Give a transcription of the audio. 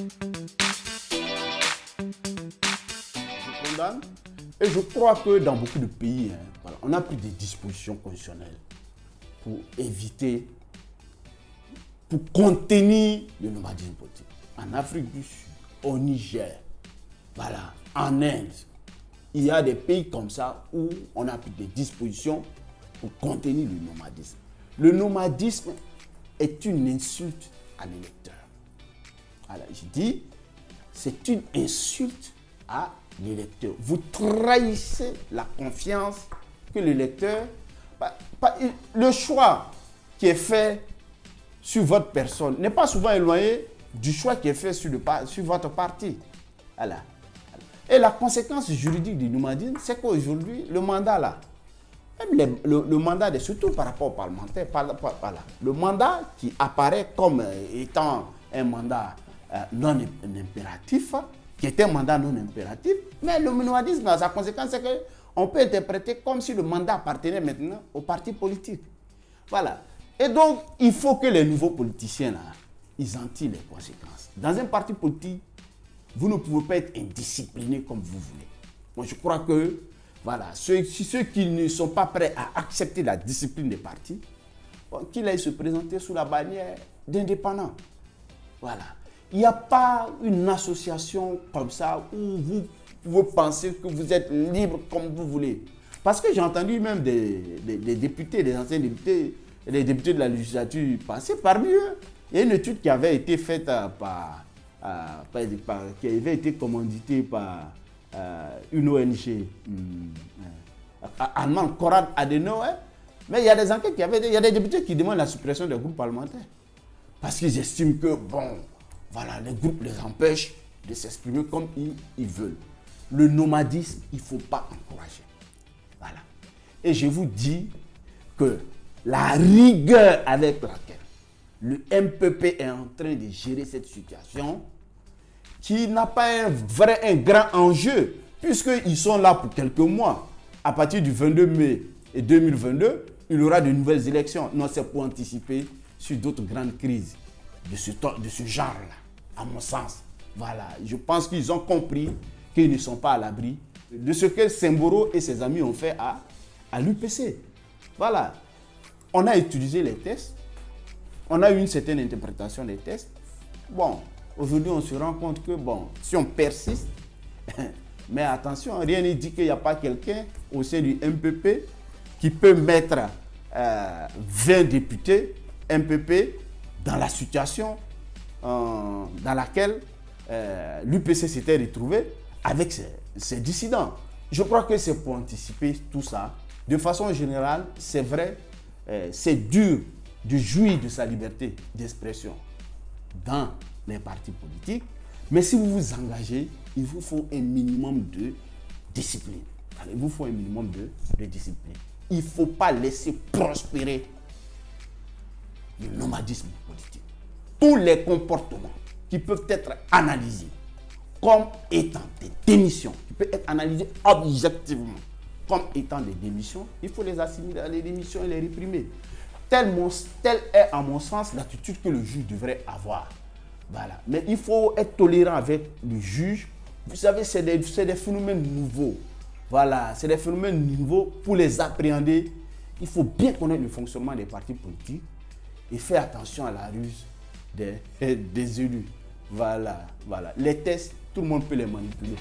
Je condamne. Et je crois que dans beaucoup de pays, voilà, on a pris des dispositions constitutionnelles pour éviter, pour contenir le nomadisme politique. En Afrique du Sud, au Niger, voilà, en Inde, il y a des pays comme ça où on a pris des dispositions pour contenir le nomadisme. Le nomadisme est une insulte à l'électeur. Alors, je dis, c'est une insulte à l'électeur. Vous trahissez la confiance que l'électeur... Le choix qui est fait sur votre personne n'est pas souvent éloigné du choix qui est fait sur votre parti. Voilà. Et la conséquence juridique du nomadisme, c'est qu'aujourd'hui, le mandat là, même le mandat, surtout par rapport aux parlementaires, voilà, le mandat qui apparaît comme étant un mandat non impératif, qui est un mandat non impératif, mais le nomadisme, sa conséquence, c'est qu'on peut interpréter comme si le mandat appartenait maintenant au parti politique. Voilà. Et donc, il faut que les nouveaux politiciens, là, ils en tirent les conséquences. Dans un parti politique, vous ne pouvez pas être indiscipliné comme vous voulez. Moi, je crois que, voilà, ceux qui ne sont pas prêts à accepter la discipline des partis, bon, qu'ils aillent se présenter sous la bannière d'indépendants. Voilà. Il n'y a pas une association comme ça où vous pouvez penser que vous êtes libre comme vous voulez. Parce que j'ai entendu même des députés, des anciens députés, des députés de la législature passée, parmi eux, il y a une étude qui avait été faite qui avait été commanditée par une ONG allemande, Konrad Adenauer, mais il y a des enquêtes il y a des députés qui demandent la suppression des groupes parlementaires. Parce qu'ils estiment que, bon, voilà, les groupes les empêchent de s'exprimer comme ils veulent. Le nomadisme, il ne faut pas encourager. Voilà. Et je vous dis que la rigueur avec laquelle le MPP est en train de gérer cette situation, qui n'a pas un grand enjeu, puisqu'ils sont là pour quelques mois. À partir du 22 mai 2022, il y aura de nouvelles élections. Non, c'est pour anticiper sur d'autres grandes crises de ce genre-là, à mon sens. Voilà, je pense qu'ils ont compris qu'ils ne sont pas à l'abri de ce que Semboro et ses amis ont fait à l'UPC. Voilà, on a utilisé les tests, on a eu une certaine interprétation des tests. Bon, aujourd'hui, on se rend compte que, bon, si on persiste, mais attention, rien ne dit qu'il n'y a pas quelqu'un au sein du MPP qui peut mettre 20 députés MPP dans la situation dans laquelle l'UPC s'était retrouvé avec ses dissidents. Je crois que c'est pour anticiper tout ça. De façon générale, c'est vrai, c'est dur de jouir de sa liberté d'expression dans les partis politiques, mais si vous vous engagez, il vous faut un minimum de discipline. Il vous faut un minimum de discipline. Il ne faut pas laisser prospérer le nomadisme politique. Tous les comportements qui peuvent être analysés comme étant des démissions, qui peuvent être analysés objectivement comme étant des démissions, il faut les assimiler à des démissions et les réprimer. Telle est, à mon sens, l'attitude que le juge devrait avoir. Voilà. Mais il faut être tolérant avec le juge. Vous savez, c'est des phénomènes nouveaux. Voilà, c'est des phénomènes nouveaux. Pour les appréhender, il faut bien connaître le fonctionnement des partis politiques et faire attention à la ruse des élus. Voilà, voilà. Les tests, tout le monde peut les manipuler.